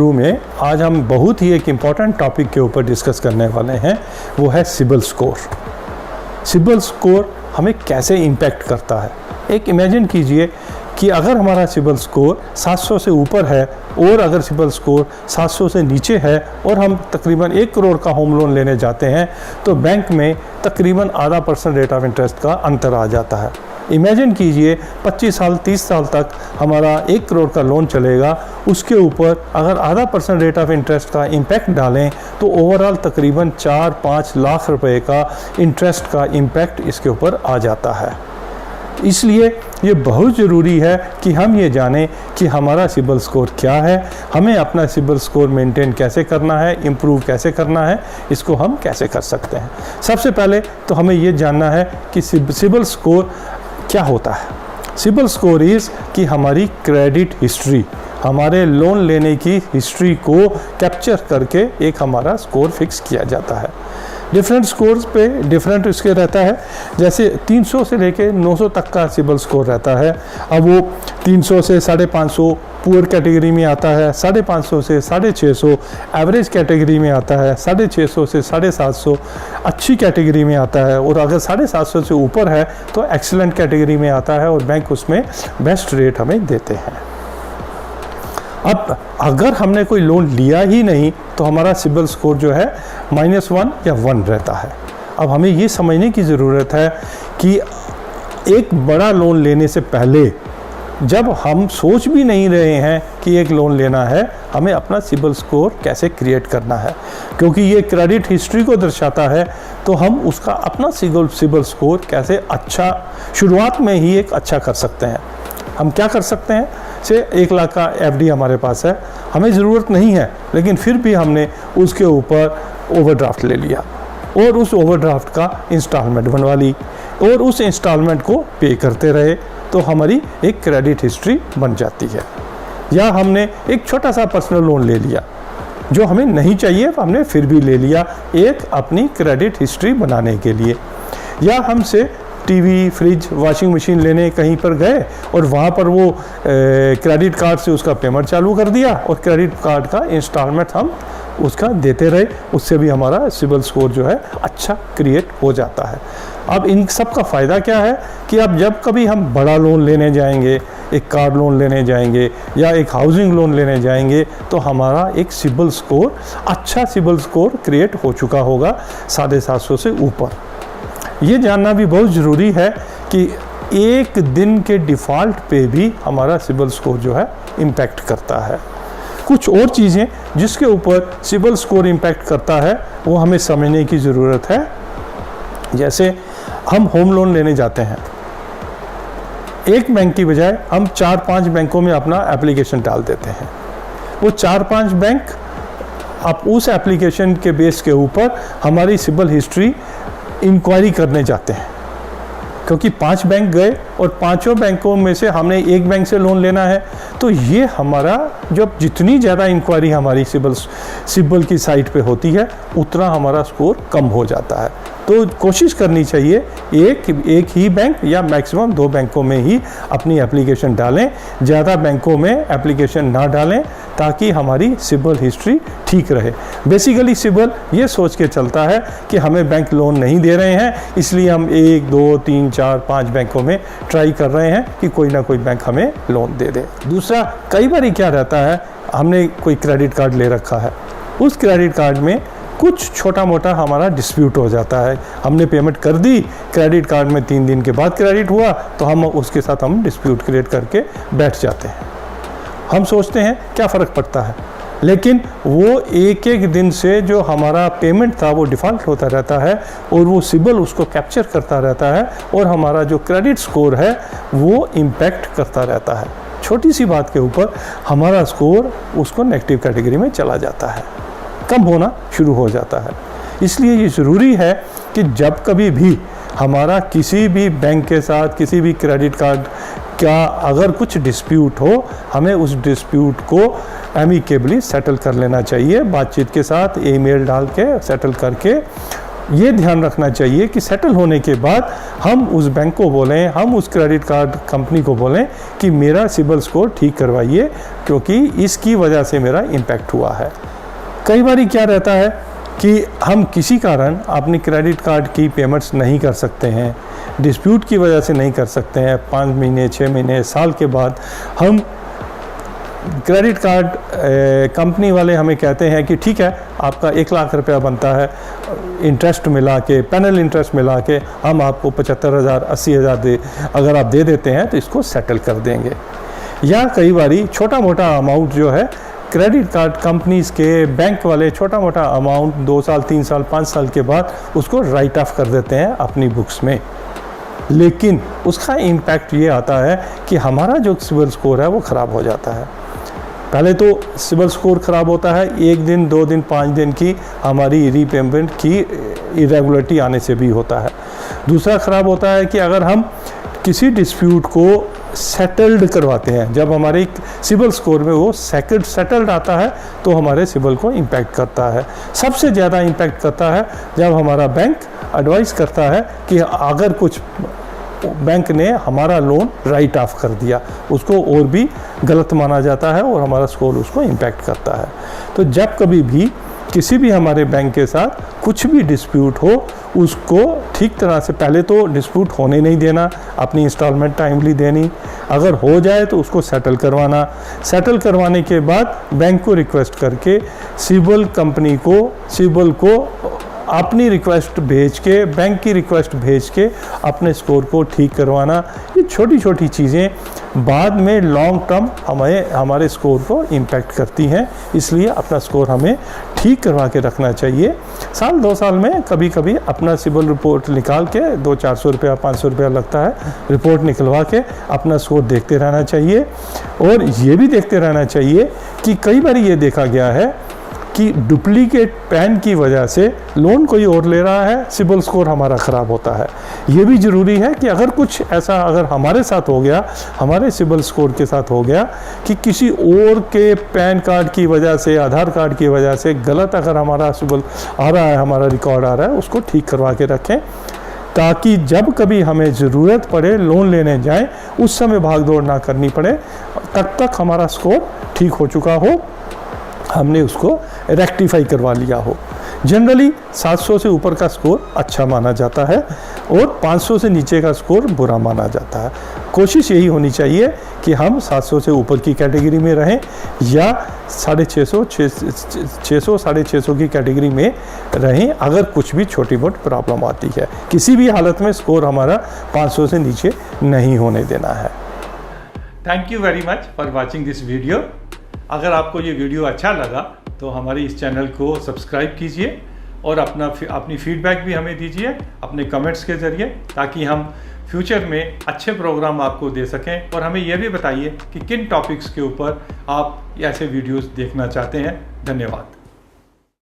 में आज हम बहुत ही एक इम्पॉर्टेंट टॉपिक के ऊपर डिस्कस करने वाले हैं, वो है सिबिल स्कोर। सिबिल स्कोर हमें कैसे इम्पैक्ट करता है। एक इमेजिन कीजिए कि अगर हमारा सिबिल स्कोर 700 से ऊपर है और अगर सिबिल स्कोर 700 से नीचे है और हम तकरीबन 1 करोड़ का होम लोन लेने जाते हैं तो बैंक में तकरीबन आधा % रेट ऑफ इंटरेस्ट का अंतर आ जाता है। इमेजिन कीजिए 25 साल 30 साल तक हमारा 1 करोड़ का लोन चलेगा, उसके ऊपर अगर आधा % रेट ऑफ इंटरेस्ट का इम्पैक्ट डालें तो ओवरऑल तकरीबन 4-5 लाख रुपए का इंटरेस्ट का इम्पैक्ट इसके ऊपर आ जाता है। इसलिए ये बहुत ज़रूरी है कि हम ये जानें कि हमारा सिबिल स्कोर क्या है, हमें अपना सिबिल स्कोर मेंटेन कैसे करना है, इम्प्रूव कैसे करना है, इसको हम कैसे कर सकते हैं। सबसे पहले तो हमें ये जानना है कि सिबिल स्कोर क्या होता है। सिबिल स्कोर इज़ कि हमारी क्रेडिट हिस्ट्री, हमारे लोन लेने की हिस्ट्री को कैप्चर करके एक हमारा स्कोर फिक्स किया जाता है। डिफरेंट स्कोर्स पे डिफरेंट इसके रहता है, जैसे 300 से लेके 900 तक का सिबिल स्कोर रहता है। अब वो 300 से 550 पुअर कैटेगरी में आता है, 550 से 650 एवरेज कैटेगरी में आता है, 650 से 750 अच्छी कैटेगरी में आता है और अगर 750 से ऊपर है तो एक्सीलेंट कैटेगरी में आता है और बैंक उसमें बेस्ट रेट हमें देते हैं। अब अगर हमने कोई लोन लिया ही नहीं तो हमारा सिबिल स्कोर जो है -1 या 1 रहता है। अब हमें ये समझने की ज़रूरत है कि एक बड़ा लोन लेने से पहले जब हम सोच भी नहीं रहे हैं कि एक लोन लेना है, हमें अपना सिबिल स्कोर कैसे क्रिएट करना है, क्योंकि ये क्रेडिट हिस्ट्री को दर्शाता है। तो हम उसका अपना सिबिल स्कोर कैसे अच्छा शुरुआत में ही एक अच्छा कर सकते हैं। हम क्या कर सकते हैं, से 1 लाख का एफडी हमारे पास है, हमें ज़रूरत नहीं है लेकिन फिर भी हमने उसके ऊपर ओवरड्राफ्ट ले लिया और उस ओवरड्राफ्ट का इंस्टॉलमेंट बनवा ली और उस इंस्टॉलमेंट को पे करते रहे तो हमारी एक क्रेडिट हिस्ट्री बन जाती है। या हमने एक छोटा सा पर्सनल लोन ले लिया जो हमें नहीं चाहिए, हमने फिर भी ले लिया एक अपनी क्रेडिट हिस्ट्री बनाने के लिए। या हमसे टीवी, फ्रिज, वॉशिंग मशीन लेने कहीं पर गए और वहाँ पर वो क्रेडिट कार्ड से उसका पेमेंट चालू कर दिया और क्रेडिट कार्ड का इंस्टॉलमेंट हम उसका देते रहे, उससे भी हमारा सिबिल स्कोर जो है अच्छा क्रिएट हो जाता है। अब इन सब का फ़ायदा क्या है कि अब जब कभी हम बड़ा लोन लेने जाएंगे, एक कार लोन लेने जाएंगे या एक हाउसिंग लोन लेने जाएंगे तो हमारा एक सिबिल स्कोर, अच्छा सिबिल स्कोर क्रिएट हो चुका होगा 750 से ऊपर। ये जानना भी बहुत ज़रूरी है कि एक दिन के डिफ़ॉल्ट पे भी हमारा सिबिल स्कोर जो है इम्पैक्ट करता है। कुछ और चीज़ें जिसके ऊपर सिबिल स्कोर इम्पैक्ट करता है वो हमें समझने की ज़रूरत है। जैसे हम होम लोन लेने जाते हैं, एक बैंक की बजाय हम 4-5 बैंकों में अपना एप्लीकेशन डाल देते हैं। वो 4-5 बैंक आप उस एप्लीकेशन के बेस के ऊपर हमारी सिबिल हिस्ट्री इंक्वायरी करने जाते हैं, क्योंकि 5 बैंक गए और 5 बैंकों में से हमने एक बैंक से लोन लेना है तो ये हमारा जब जितनी ज़्यादा इंक्वायरी हमारी सिबिल की साइट पे होती है उतना हमारा स्कोर कम हो जाता है। तो कोशिश करनी चाहिए एक ही बैंक या मैक्सिमम 2 बैंकों में ही अपनी एप्लीकेशन डालें, ज़्यादा बैंकों में एप्लीकेशन ना डालें ताकि हमारी सिबिल हिस्ट्री ठीक रहे। बेसिकली सिबिल ये सोच के चलता है कि हमें बैंक लोन नहीं दे रहे हैं इसलिए हम 1, 2, 3, 4, 5 बैंकों में ट्राई कर रहे हैं कि कोई ना कोई बैंक हमें लोन दे दे। दूसरा, कई बार क्या रहता है, हमने कोई क्रेडिट कार्ड ले रखा है, उस क्रेडिट कार्ड में कुछ छोटा मोटा हमारा डिस्प्यूट हो जाता है, हमने पेमेंट कर दी, क्रेडिट कार्ड में 3 दिन के बाद क्रेडिट हुआ तो हम उसके साथ हम डिस्प्यूट क्रिएट करके बैठ जाते हैं। हम सोचते हैं क्या फ़र्क पड़ता है, लेकिन वो एक दिन से जो हमारा पेमेंट था वो डिफ़ॉल्ट होता रहता है और वो सिबिल उसको कैप्चर करता रहता है और हमारा जो क्रेडिट स्कोर है वो इम्पैक्ट करता रहता है। छोटी सी बात के ऊपर हमारा स्कोर उसको नेगेटिव कैटेगरी में चला जाता है, कम होना शुरू हो जाता है। इसलिए ये ज़रूरी है कि जब कभी भी हमारा किसी भी बैंक के साथ किसी भी क्रेडिट कार्ड का अगर कुछ डिस्प्यूट हो, हमें उस डिस्प्यूट को एमिकेबली सेटल कर लेना चाहिए, बातचीत के साथ ईमेल डाल के सेटल करके ये ध्यान रखना चाहिए कि सेटल होने के बाद हम उस बैंक को बोलें, हम उस क्रेडिट कार्ड कंपनी को बोलें कि मेरा सिबिल स्कोर ठीक करवाइए, क्योंकि इसकी वजह से मेरा इम्पैक्ट हुआ है। कई बार क्या रहता है कि हम किसी कारण अपनी क्रेडिट कार्ड की पेमेंट्स नहीं कर सकते हैं, डिस्प्यूट की वजह से नहीं कर सकते हैं। 5 महीने, 6 महीने, साल के बाद हम क्रेडिट कार्ड कंपनी वाले हमें कहते हैं कि ठीक है, आपका 1 लाख रुपया बनता है, इंटरेस्ट मिला के, पैनल इंटरेस्ट मिला के हम आपको 75,000, 80,000 अगर आप दे देते हैं तो इसको सेटल कर देंगे। या कई बारी छोटा मोटा अमाउंट जो है क्रेडिट कार्ड कंपनीज़ के बैंक वाले छोटा मोटा अमाउंट 2 साल, 3 साल, 5 साल के बाद उसको राइट ऑफ कर देते हैं अपनी बुक्स में। लेकिन उसका इम्पैक्ट ये आता है कि हमारा जो सिबिल स्कोर है वो ख़राब हो जाता है। पहले तो सिबिल स्कोर ख़राब होता है 1 दिन, 2 दिन, 5 दिन की हमारी रीपेमेंट की इरेगुलरिटी आने से भी होता है। दूसरा ख़राब होता है कि अगर हम किसी डिस्प्यूट को सेटल्ड करवाते हैं, जब हमारे सिबिल स्कोर में वो सेटल्ड आता है तो हमारे सिबिल को इम्पैक्ट करता है। सबसे ज़्यादा इम्पैक्ट करता है जब हमारा बैंक एडवाइस करता है कि अगर कुछ बैंक ने हमारा लोन राइट ऑफ कर दिया, उसको और भी गलत माना जाता है और हमारा स्कोर उसको इम्पैक्ट करता है। तो जब कभी भी किसी भी हमारे बैंक के साथ कुछ भी डिस्प्यूट हो, उसको ठीक तरह से पहले तो डिस्प्यूट होने नहीं देना, अपनी इंस्टॉलमेंट टाइमली देनी, अगर हो जाए तो उसको सेटल करवाना। सेटल करवाने के बाद बैंक को रिक्वेस्ट करके सिबिल कंपनी को, सिबिल को अपनी रिक्वेस्ट भेज के, बैंक की रिक्वेस्ट भेज के अपने स्कोर को ठीक करवाना। ये छोटी छोटी चीज़ें बाद में लॉन्ग टर्म हमारे स्कोर को इम्पैक्ट करती हैं, इसलिए अपना स्कोर हमें ठीक करवा के रखना चाहिए। साल 2 साल में कभी कभी अपना सिबिल रिपोर्ट निकाल के 200-400 रुपया, 500 रुपया लगता है, रिपोर्ट निकलवा के अपना स्कोर देखते रहना चाहिए। और ये भी देखते रहना चाहिए कि कई बार ये देखा गया है कि डुप्लीकेट पैन की वजह से लोन कोई और ले रहा है, सिबिल स्कोर हमारा ख़राब होता है। ये भी ज़रूरी है कि अगर कुछ ऐसा अगर हमारे साथ हो गया, हमारे सिबिल स्कोर के साथ हो गया कि किसी और के पैन कार्ड की वजह से, आधार कार्ड की वजह से गलत अगर हमारा सिबिल आ रहा है, हमारा रिकॉर्ड आ रहा है, उसको ठीक करवा के रखें, ताकि जब कभी हमें ज़रूरत पड़े लोन लेने जाएं, उस समय भाग दौड़ ना करनी पड़े, तब तक हमारा स्कोर ठीक हो चुका हो, हमने उसको रेक्टिफाई करवा लिया हो। जनरली 700 से ऊपर का स्कोर अच्छा माना जाता है और 500 से नीचे का स्कोर बुरा माना जाता है। कोशिश यही होनी चाहिए कि हम 700 से ऊपर की कैटेगरी में रहें या 650 साढ़े 600 की कैटेगरी में रहें अगर कुछ भी छोटी मोटी प्रॉब्लम आती है। किसी भी हालत में स्कोर हमारा 500 से नीचे नहीं होने देना है। Thank you very much for watching this video. अगर आपको ये वीडियो अच्छा लगा तो हमारे इस चैनल को सब्सक्राइब कीजिए और अपनी फीडबैक भी हमें दीजिए अपने कमेंट्स के ज़रिए, ताकि हम फ्यूचर में अच्छे प्रोग्राम आपको दे सकें। और हमें यह भी बताइए कि किन टॉपिक्स के ऊपर आप ऐसे वीडियोस देखना चाहते हैं। धन्यवाद।